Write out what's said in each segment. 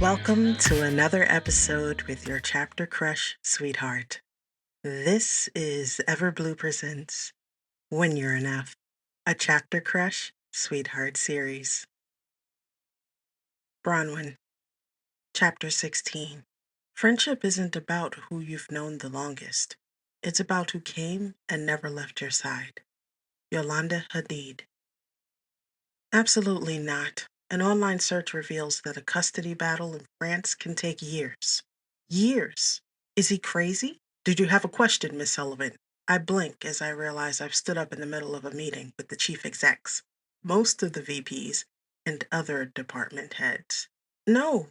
Welcome to another episode with your chapter crush, sweetheart. This is Everblue Presents When You're Enough, a chapter crush, sweetheart series. Bronwyn, Chapter 16. Friendship isn't about who you've known the longest. It's about who came and never left your side. Yolanda Hadid. Absolutely not. An online search reveals that a custody battle in France can take years. Years? Is he crazy? Did you have a question, Miss Sullivan? I blink as I realize I've stood up in the middle of a meeting with the chief execs, most of the VPs, and other department heads. No,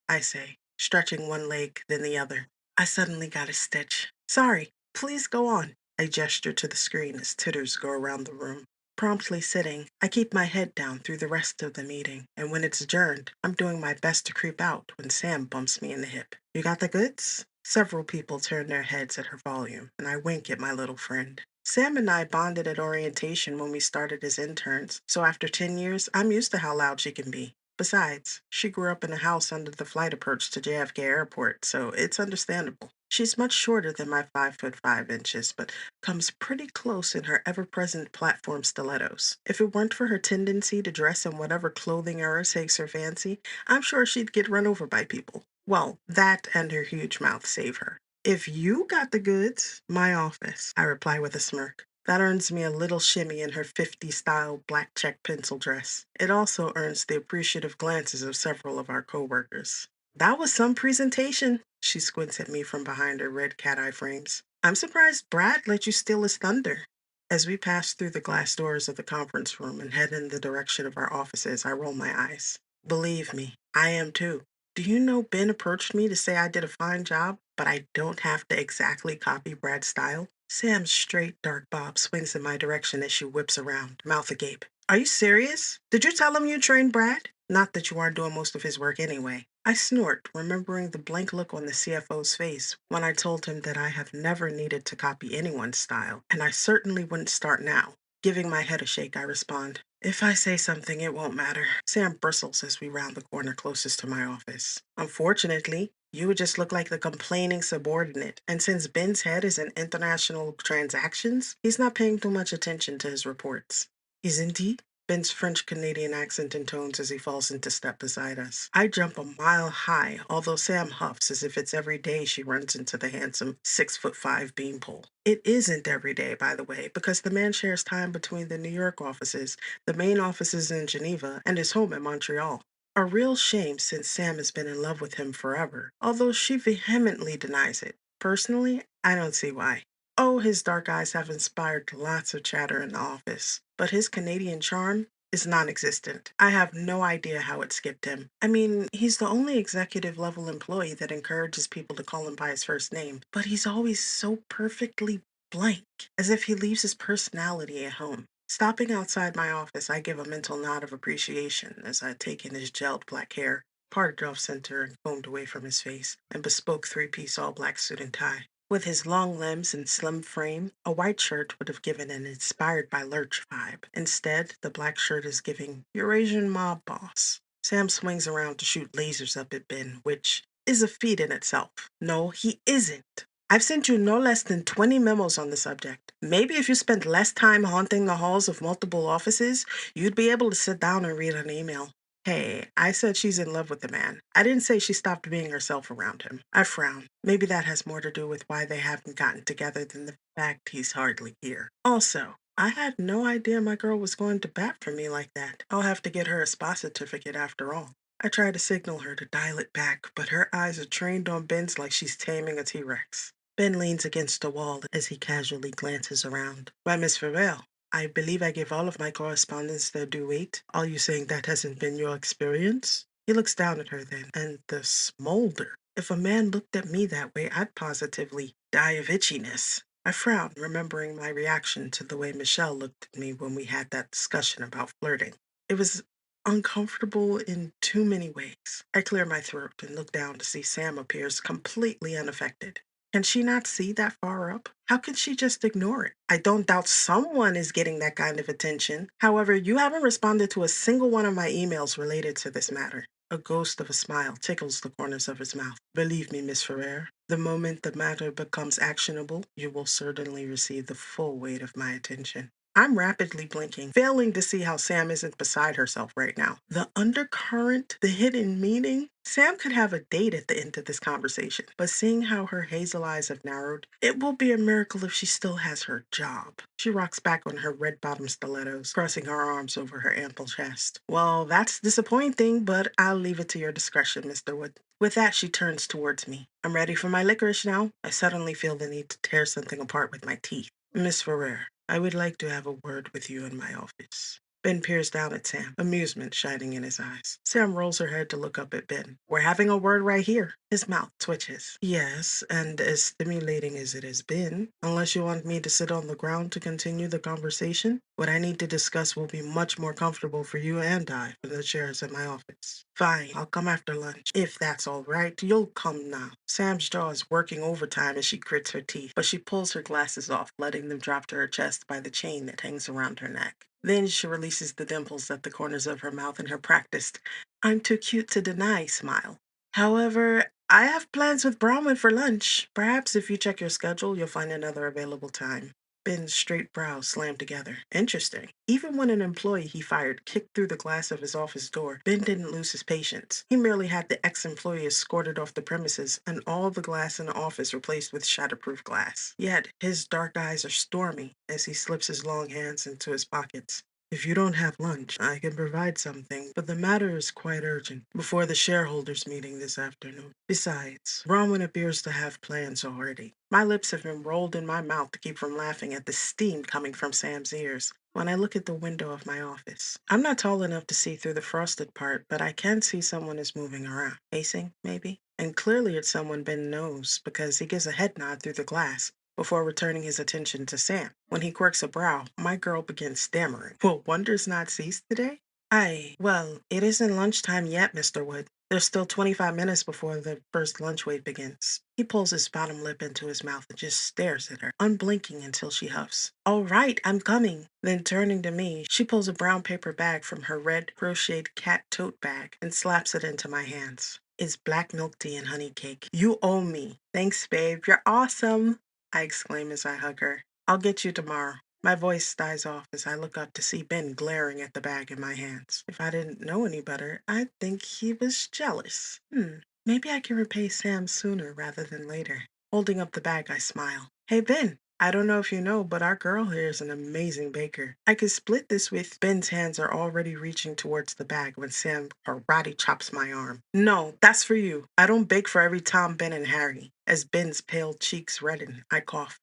I say, stretching one leg, then the other. I suddenly got a stitch. Sorry, please go on. I gesture to the screen as titters go around the room. Promptly sitting, I keep my head down through the rest of the meeting, and when it's adjourned, I'm doing my best to creep out when Sam bumps me in the hip. You got the goods? Several people turn their heads at her volume, and I wink at my little friend. Sam and I bonded at orientation when we started as interns, so after 10 years, I'm used to how loud she can be. Besides, she grew up in a house under the flight approach to JFK Airport, so it's understandable. She's much shorter than my 5'5" but comes pretty close in her ever-present platform stilettos. If it weren't for her tendency to dress in whatever clothing era takes her fancy, I'm sure she'd get run over by people. Well, that and her huge mouth save her. If you got the goods, my office, I reply with a smirk. That earns me a little shimmy in her 50s style black check pencil dress. It also earns the appreciative glances of several of our coworkers. That was some presentation. She squints at me from behind her red cat eye frames. I'm surprised Brad let you steal his thunder. As we pass through the glass doors of the conference room and head in the direction of our offices, I roll my eyes. Believe me, I am too. Do you know Ben approached me to say I did a fine job, but I don't have to exactly copy Brad's style? Sam's straight dark bob swings in my direction as she whips around, mouth agape. Are you serious? Did you tell him you trained Brad? Not that you aren't doing most of his work anyway. I snort, remembering the blank look on the CFO's face when I told him that I have never needed to copy anyone's style, and I certainly wouldn't start now. Giving my head a shake, I respond, if I say something, it won't matter. Sam bristles as we round the corner closest to my office. Unfortunately, you would just look like the complaining subordinate, and since Ben's head is in international transactions, he's not paying too much attention to his reports. Isn't he? Ben's French-Canadian accent intones as he falls into step beside us. I jump a mile high, although Sam huffs as if it's every day she runs into the handsome 6'5" beanpole. It isn't every day, by the way, because the man shares time between the New York offices, the main offices in Geneva, and his home in Montreal. A real shame since Sam has been in love with him forever, although she vehemently denies it. Personally, I don't see why. Oh, his dark eyes have inspired lots of chatter in the office, but his Canadian charm is non-existent. I have no idea how it skipped him. I mean, he's the only executive level employee that encourages people to call him by his first name, but he's always so perfectly blank, as if he leaves his personality at home. Stopping outside my office, I give a mental nod of appreciation as I take in his gelled black hair, parted off center and combed away from his face, and bespoke three-piece all-black suit and tie. With his long limbs and slim frame, a white shirt would have given an inspired by Lurch vibe. Instead, the black shirt is giving Eurasian mob boss. Sam swings around to shoot lasers up at Ben, which is a feat in itself. No, he isn't. I've sent you no less than 20 memos on the subject. Maybe if you spent less time haunting the halls of multiple offices, you'd be able to sit down and read an email. Hey, I said she's in love with the man. I didn't say she stopped being herself around him. I frown. Maybe that has more to do with why they haven't gotten together than the fact he's hardly here. Also, I had no idea my girl was going to bat for me like that. I'll have to get her a spa certificate after all. I try to signal her to dial it back, but her eyes are trained on Ben's like she's taming a T-Rex. Ben leans against the wall as he casually glances around. Why, Miss Farrell, I believe I give all of my correspondence their due weight. Are you saying that hasn't been your experience? He looks down at her then, and the smolder. If a man looked at me that way, I'd positively die of itchiness. I frown, remembering my reaction to the way Michel looked at me when we had that discussion about flirting. It was uncomfortable in too many ways. I clear my throat and look down to see Sam appears completely unaffected. Can she not see that far up? How can she just ignore it? I don't doubt someone is getting that kind of attention. However, you haven't responded to a single one of my emails related to this matter. A ghost of a smile tickles the corners of his mouth. Believe me, Miss Ferrer, the moment the matter becomes actionable, you will certainly receive the full weight of my attention. I'm rapidly blinking, failing to see how Sam isn't beside herself right now. The undercurrent, the hidden meaning. Sam could have a date at the end of this conversation, but seeing how her hazel eyes have narrowed, it will be a miracle if she still has her job. She rocks back on her red bottom stilettos, crossing her arms over her ample chest. Well, that's disappointing, but I'll leave it to your discretion, Mr. Wood. With that, she turns towards me. I'm ready for my licorice now. I suddenly feel the need to tear something apart with my teeth. Miss Ferrer, I would like to have a word with you in my office. Ben peers down at Sam, amusement shining in his eyes. Sam rolls her head to look up at Ben. We're having a word right here. His mouth twitches. Yes, and as stimulating as it has been, unless you want me to sit on the ground to continue the conversation, what I need to discuss will be much more comfortable for you and I from the chairs in my office. Fine, I'll come after lunch. If that's all right, you'll come now. Sam's jaw is working overtime as she grits her teeth, but she pulls her glasses off, letting them drop to her chest by the chain that hangs around her neck. Then she releases the dimples at the corners of her mouth in her practiced, I'm too cute to deny smile. However, I have plans with Bronwyn for lunch. Perhaps if you check your schedule, you'll find another available time. Ben's straight brows slammed together. Interesting. Even when an employee he fired kicked through the glass of his office door, Ben didn't lose his patience. He merely had the ex-employee escorted off the premises and all the glass in the office replaced with shatterproof glass. Yet, his dark eyes are stormy as he slips his long hands into his pockets. If you don't have lunch, I can provide something, but the matter is quite urgent before the shareholders' meeting this afternoon. Besides, Bronwyn appears to have plans already. My lips have been rolled in my mouth to keep from laughing at the steam coming from Sam's ears when I look at the window of my office. I'm not tall enough to see through the frosted part, but I can see someone is moving around. Pacing, maybe? And clearly it's someone Ben knows because he gives a head nod through the glass before returning his attention to Sam. When he quirks a brow, my girl begins stammering. Will wonders not cease today? Well, it isn't lunchtime yet, Mr. Wood. There's still 25 minutes before the first lunch wait begins. He pulls his bottom lip into his mouth and just stares at her, unblinking until she huffs. All right, I'm coming. Then turning to me, she pulls a brown paper bag from her red crocheted cat tote bag and slaps it into my hands. It's black milk tea and honey cake. You owe me. Thanks, babe. You're awesome, I exclaim as I hug her. I'll get you tomorrow. My voice dies off as I look up to see Ben glaring at the bag in my hands. If I didn't know any better, I'd think he was jealous. Maybe I can repay Sam sooner rather than later. Holding up the bag, I smile. Hey, Ben. I don't know if you know, but our girl here is an amazing baker. I could split this with. Ben's hands are already reaching towards the bag when Sam karate chops my arm. No, that's for you. I don't bake for every Tom, Ben, and Harry. As Ben's pale cheeks redden, I cough.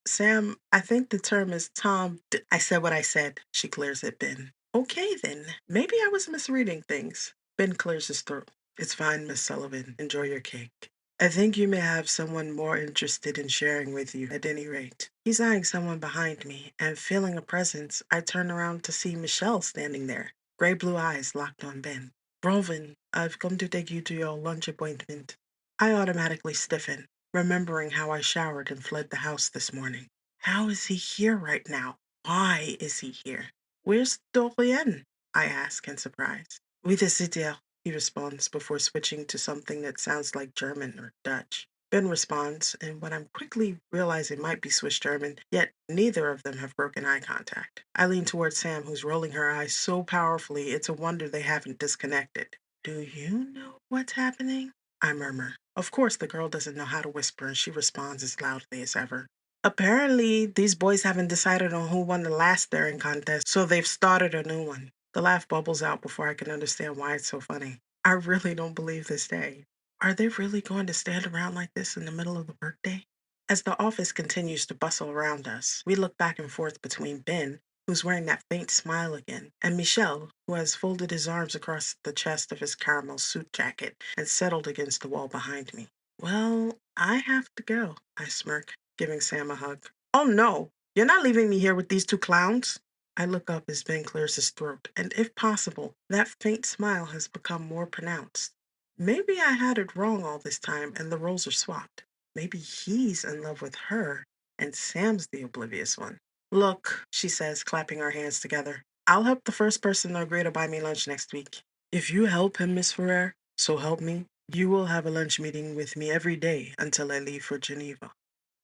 Sam, I think the term is I said what I said, she clears at Ben. Okay then, maybe I was misreading things. Ben clears his throat. It's fine, Miss Sullivan. Enjoy your cake. I think you may have someone more interested in sharing with you, at any rate. He's eyeing someone behind me, and feeling a presence, I turn around to see Michel standing there, gray blue eyes locked on Ben. Bronwyn, I've come to take you to your lunch appointment. I automatically stiffen, remembering how I showered and fled the house this morning. How is he here right now? Why is he here? Where's Dorian? I ask in surprise. Oui, décideur, he responds before switching to something that sounds like German or Dutch. Ben responds, and what I'm quickly realizing might be Swiss German, yet neither of them have broken eye contact. I lean towards Sam, who's rolling her eyes so powerfully it's a wonder they haven't disconnected. Do you know what's happening? I murmur. Of course, the girl doesn't know how to whisper, and she responds as loudly as ever. Apparently, these boys haven't decided on who won the last staring contest, so they've started a new one. The laugh bubbles out before I can understand why it's so funny. I really don't believe this day. Are they really going to stand around like this in the middle of the workday? As the office continues to bustle around us, we look back and forth between Ben, who's wearing that faint smile again, and Michel, who has folded his arms across the chest of his caramel suit jacket and settled against the wall behind me. Well, I have to go, I smirk, giving Sam a hug. Oh no, you're not leaving me here with these two clowns? I look up as Ben clears his throat, and if possible, that faint smile has become more pronounced. Maybe I had it wrong all this time and the roles are swapped. Maybe he's in love with her and Sam's the oblivious one. Look, she says, clapping our hands together. I'll help the first person to agree to buy me lunch next week. If you help him, Miss Ferrer, so help me, you will have a lunch meeting with me every day until I leave for Geneva.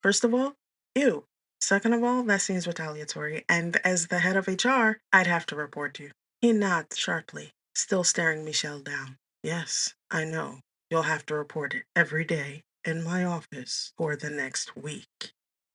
First of all, ew. Second of all, that seems retaliatory, and as the head of HR, I'd have to report you. He nods sharply, still staring Michel down. Yes, I know. You'll have to report it every day in my office for the next week.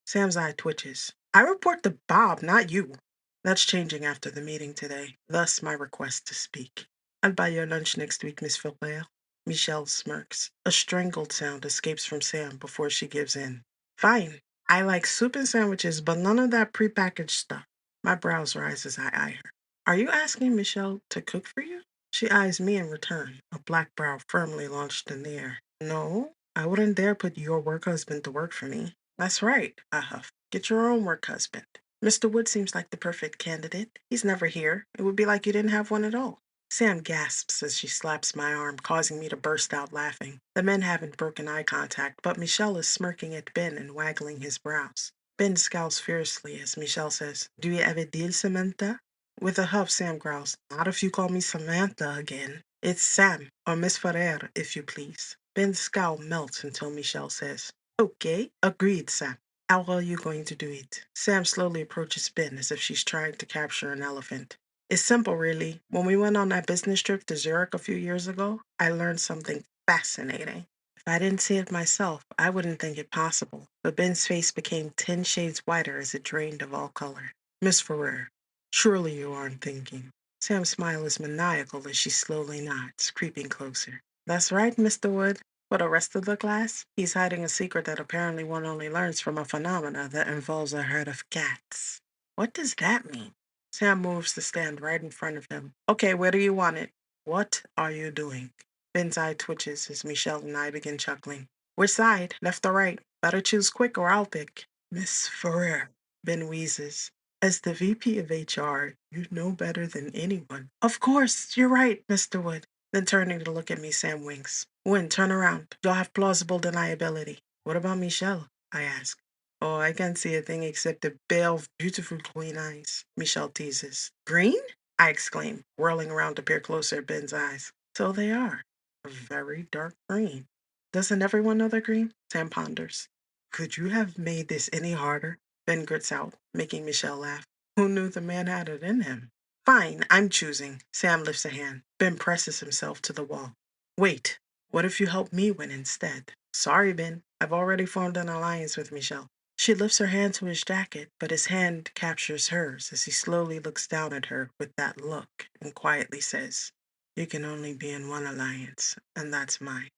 Sam's eye twitches. I report to Bob, not you. That's changing after the meeting today, thus my request to speak. I'll buy your lunch next week, Miss Ferrer. Michelle smirks. A strangled sound escapes from Sam before she gives in. Fine. I like soup and sandwiches, but none of that prepackaged stuff. My brows rise as I eye her. Are you asking Michelle to cook for you? She eyes me in return, a black brow firmly launched in the air. No, I wouldn't dare put your work husband to work for me. That's right, I huff. Get your own work husband. Mr. Wood seems like the perfect candidate. He's never here. It would be like you didn't have one at all. Sam gasps as she slaps my arm, causing me to burst out laughing. The men haven't broken eye contact, but Michel is smirking at Ben and waggling his brows. Ben scowls fiercely as Michel says, Do you have a deal, Samantha? With a huff, Sam growls, Not if you call me Samantha again. It's Sam, or Miss Ferrer, if you please. Ben's scowl melts until Michel says, Okay, agreed, Sam. How are you going to do it? Sam slowly approaches Ben as if she's trying to capture an elephant. It's simple, really. When we went on that business trip to Zurich a few years ago, I learned something fascinating. If I didn't see it myself, I wouldn't think it possible. But Ben's face became 10 shades whiter as it drained of all color. Miss Ferrer, surely you aren't thinking. Sam's smile is maniacal as she slowly nods, creeping closer. That's right, Mr. Wood. For the rest of the class, he's hiding a secret that apparently one only learns from a phenomena that involves a herd of cats. What does that mean? Sam moves to stand right in front of him. Okay, where do you want it? What are you doing? Ben's eye twitches as Michelle and I begin chuckling. Which side? Left or right? Better choose quick or I'll pick. Miss Ferrer, Ben wheezes. As the VP of HR, you know better than anyone. Of course, you're right, Mr. Wood. Then turning to look at me, Sam winks. Win, turn around. You'll have plausible deniability. What about Michelle? I ask. Oh, I can't see a thing except a pair of beautiful green eyes, Michelle teases. Green? I exclaim, whirling around to peer closer at Ben's eyes. So they are. A very dark green. Doesn't everyone know they're green? Sam ponders. Could you have made this any harder? Ben grits out, making Michelle laugh. Who knew the man had it in him? Fine, I'm choosing. Sam lifts a hand. Ben presses himself to the wall. Wait, what if you help me win instead? Sorry, Ben. I've already formed an alliance with Michelle. She lifts her hand to his jacket, but his hand captures hers as he slowly looks down at her with that look and quietly says, You can only be in one alliance, and that's mine.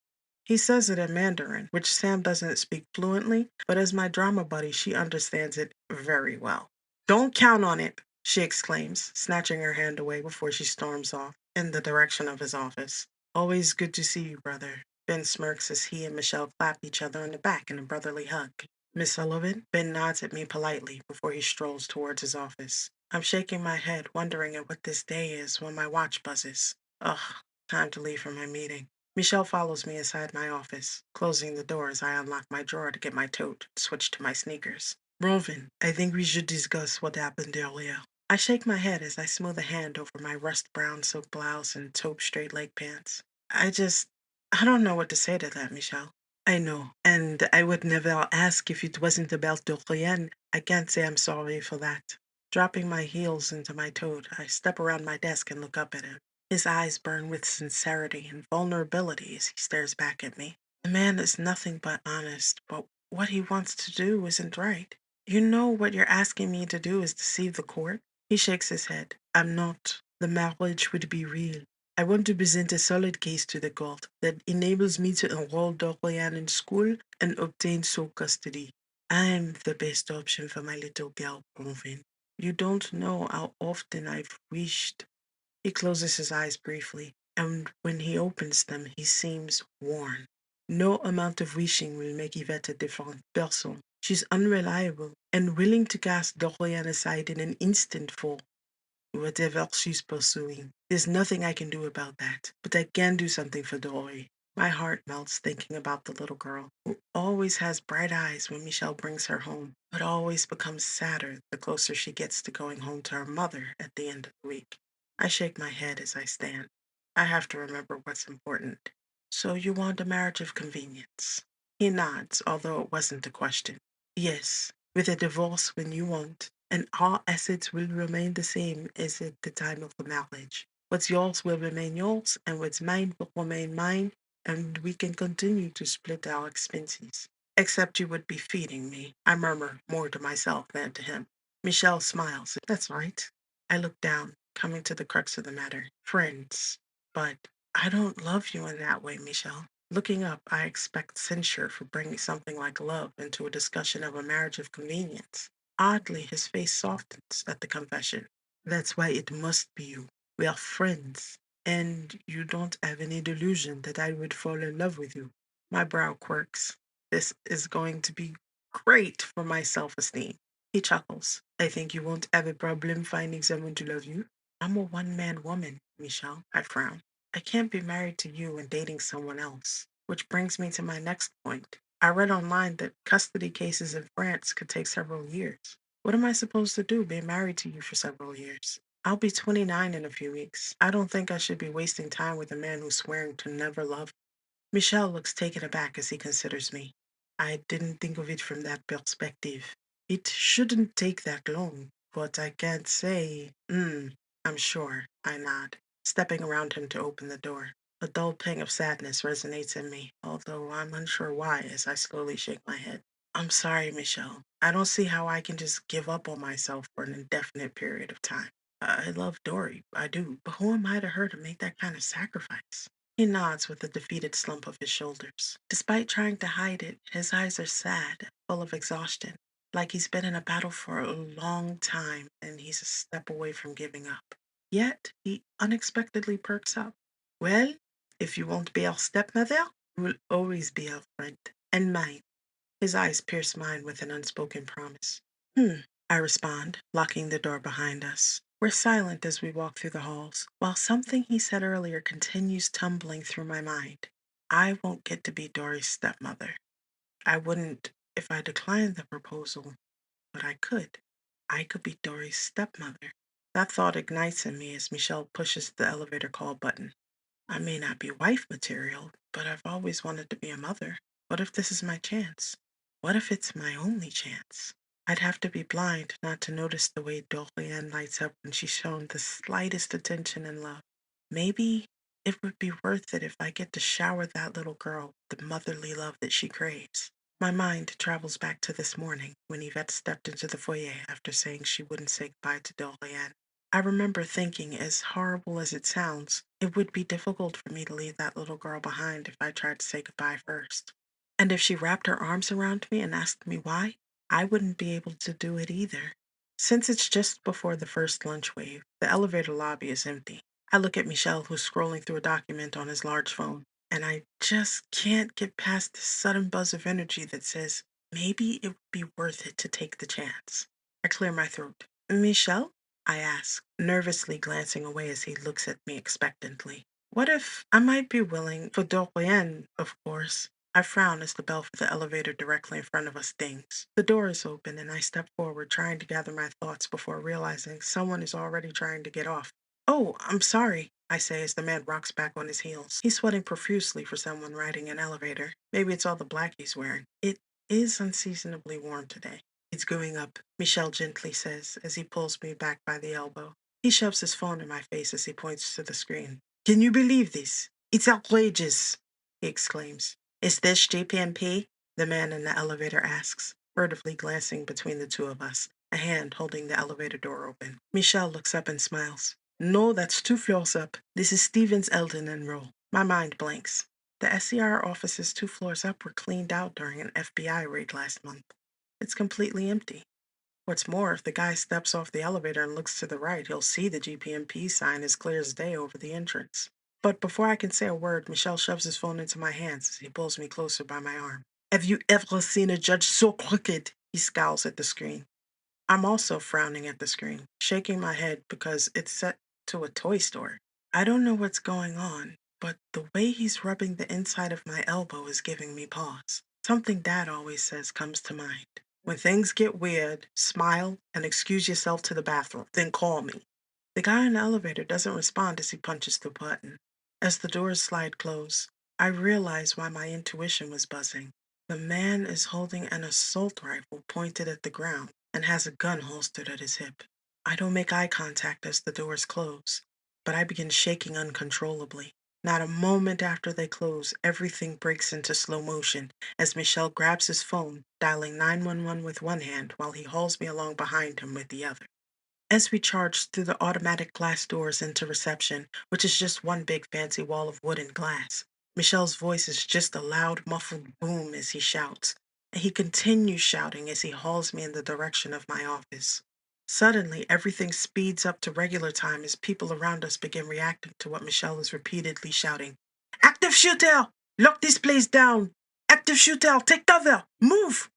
He says it in Mandarin, which Sam doesn't speak fluently, but as my drama buddy, she understands it very well. Don't count on it, she exclaims, snatching her hand away before she storms off in the direction of his office. Always good to see you, brother. Ben smirks as he and Michelle clap each other on the back in a brotherly hug. Miss Sullivan? Ben nods at me politely before he strolls towards his office. I'm shaking my head, wondering at what this day is when my watch buzzes. Ugh, time to leave for my meeting. Michelle follows me inside my office, closing the door as I unlock my drawer to get my tote and switch to my sneakers. Bronwyn, I think we should discuss what happened earlier. I shake my head as I smooth a hand over my rust brown silk blouse and taupe straight leg pants. I don't know what to say to that, Michelle. I know, and I would never ask if it wasn't about Dorian. I can't say I'm sorry for that. Dropping my heels into my tote, I step around my desk and look up at him. His eyes burn with sincerity and vulnerability as he stares back at me. The man is nothing but honest, but what he wants to do isn't right. You know what you're asking me to do is deceive the court? He shakes his head. I'm not. The marriage would be real. I want to present a solid case to the court that enables me to enroll Dorian in school and obtain sole custody. I'm the best option for my little girl, Bronwyn. You don't know how often I've wished. He closes his eyes briefly, and when he opens them, he seems worn. No amount of wishing will make Yvette a different person. She's unreliable and willing to cast Dorian aside in an instant for whatever she's pursuing. There's nothing I can do about that, but I can do something for Dory. My heart melts thinking about the little girl who always has bright eyes when Michelle brings her home, but always becomes sadder the closer she gets to going home to her mother at the end of the week. I shake my head as I stand. I have to remember what's important. So you want a marriage of convenience? He nods, although it wasn't a question. Yes, with a divorce when you want, and all assets will remain the same as at the time of the marriage. What's yours will remain yours, and what's mine will remain mine, and we can continue to split our expenses. Except you would be feeding me, I murmur more to myself than to him. Michel smiles. That's right. I look down, coming to the crux of the matter. Friends. But I don't love you in that way, Michel. Looking up, I expect censure for bringing something like love into a discussion of a marriage of convenience. Oddly, his face softens at the confession. That's why it must be you. We are friends, and you don't have any delusion that I would fall in love with you. My brow quirks. This is going to be great for my self esteem. He chuckles. I think you won't have a problem finding someone to love you. I'm a one man woman, Michelle. I frown. I can't be married to you and dating someone else. Which brings me to my next point. I read online that custody cases in France could take several years. What am I supposed to do being married to you for several years? I'll be 29 in a few weeks. I don't think I should be wasting time with a man who's swearing to never love. Michel looks taken aback as he considers me. I didn't think of it from that perspective. It shouldn't take that long, but I can't say. I'm sure, I nod, stepping around him to open the door. A dull pang of sadness resonates in me, although I'm unsure why as I slowly shake my head. I'm sorry, Michelle. I don't see how I can just give up on myself for an indefinite period of time. I love Dory, I do, but who am I to her to make that kind of sacrifice? He nods with a defeated slump of his shoulders. Despite trying to hide it, his eyes are sad, full of exhaustion, like he's been in a battle for a long time and he's a step away from giving up. Yet, he unexpectedly perks up. Well, if you won't be our stepmother, you will always be our friend, and mine. His eyes pierce mine with an unspoken promise. Hmm, I respond, locking the door behind us. We're silent as we walk through the halls, while something he said earlier continues tumbling through my mind. I won't get to be Dory's stepmother. I wouldn't if I declined the proposal, but I could. I could be Dory's stepmother. That thought ignites in me as Michelle pushes the elevator call button. I may not be wife material, but I've always wanted to be a mother. What if this is my chance? What if it's my only chance? I'd have to be blind not to notice the way Dorian lights up when she's shown the slightest attention and love. Maybe it would be worth it if I get to shower that little girl with the motherly love that she craves. My mind travels back to this morning when Yvette stepped into the foyer after saying she wouldn't say goodbye to Dorian. I remember thinking, as horrible as it sounds, it would be difficult for me to leave that little girl behind if I tried to say goodbye first. And if she wrapped her arms around me and asked me why, I wouldn't be able to do it either. Since it's just before the first lunch wave, the elevator lobby is empty. I look at Michel, who's scrolling through a document on his large phone, and I just can't get past this sudden buzz of energy that says, maybe it would be worth it to take the chance. I clear my throat. Michel? I ask, nervously glancing away as he looks at me expectantly. What if I might be willing, for Dorian, of course? I frown as the bell for the elevator directly in front of us dings. The door is open and I step forward, trying to gather my thoughts before realizing someone is already trying to get off. Oh, I'm sorry, I say as the man rocks back on his heels. He's sweating profusely for someone riding an elevator. Maybe it's all the black he's wearing. It is unseasonably warm today. It's going up, Michel gently says as he pulls me back by the elbow. He shoves his phone in my face as he points to the screen. Can you believe this? It's outrageous, he exclaims. Is this GPMP? The man in the elevator asks, furtively glancing between the two of us, a hand holding the elevator door open. Michel looks up and smiles. No, that's 2 floors up. This is Stevens, Eldon, and Rowe. My mind blanks. The SCR offices 2 floors up were cleaned out during an FBI raid last month. It's completely empty. What's more, if the guy steps off the elevator and looks to the right, he'll see the GPMP sign as clear as day over the entrance. But before I can say a word, Michel shoves his phone into my hands as he pulls me closer by my arm. Have you ever seen a judge so crooked? He scowls at the screen. I'm also frowning at the screen, shaking my head because it's set to a toy store. I don't know what's going on, but the way he's rubbing the inside of my elbow is giving me pause. Something Dad always says comes to mind. When things get weird, smile and excuse yourself to the bathroom, then call me. The guy in the elevator doesn't respond as he punches the button. As the doors slide close, I realize why my intuition was buzzing. The man is holding an assault rifle pointed at the ground and has a gun holstered at his hip. I don't make eye contact as the doors close, but I begin shaking uncontrollably. Not a moment after they close, everything breaks into slow motion as Michel grabs his phone, dialing 911 with one hand while he hauls me along behind him with the other. As we charge through the automatic glass doors into reception, which is just one big fancy wall of wood and glass, Michel's voice is just a loud, muffled boom as he shouts, and he continues shouting as he hauls me in the direction of my office. Suddenly, everything speeds up to regular time as people around us begin reacting to what Michel is repeatedly shouting. Active shooter! Lock this place down! Active shooter! Take cover! Move!